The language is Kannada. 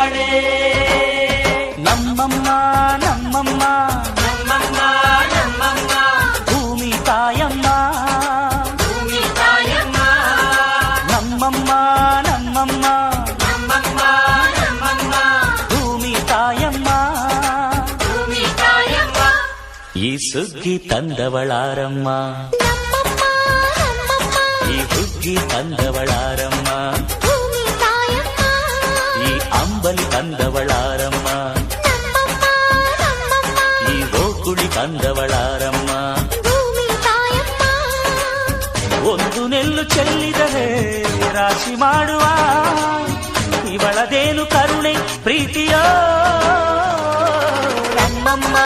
ಮಳೆ. ನಮ್ಮಮ್ಮ ನಮ್ಮಮ್ಮ ನಮ್ಮಮ್ಮ ನಮ್ಮಮ್ಮ ಭೂಮಿ ತಾಯಮ್ಮ, ಭೂಮಿ ತಾಯಮ್ಮ. ನಮ್ಮಮ್ಮ ನಮ್ಮಮ್ಮ ನಮ್ಮಮ್ಮ ನಮ್ಮಮ್ಮ ಭೂಮಿ ತಾಯಮ್ಮ. ಭೂಮಿ ತಾಯಮ್ಮ. ಈ ಸುಗ್ಗಿ ತಂದವಳಾರಮ್ಮ, ಈ ಹುಗ್ಗಿ ತಂದವಳಾರಮ್ಮ, ಈ ಅಂಬಲಿ ತಂದವಳಾರಮ್ಮ, ಈ ಗೋಕುಳಿ ತಂದವಳಾರಮ್ಮ. ಒಂದು ನೆಲ್ಲು ಚೆಲ್ಲಿದರೆ ರಾಶಿ ಮಾಡುವ ಇವಳದೇನು ಕರುಣೆ ಪ್ರೀತಿಯೋ ನಮ್ಮಮ್ಮ.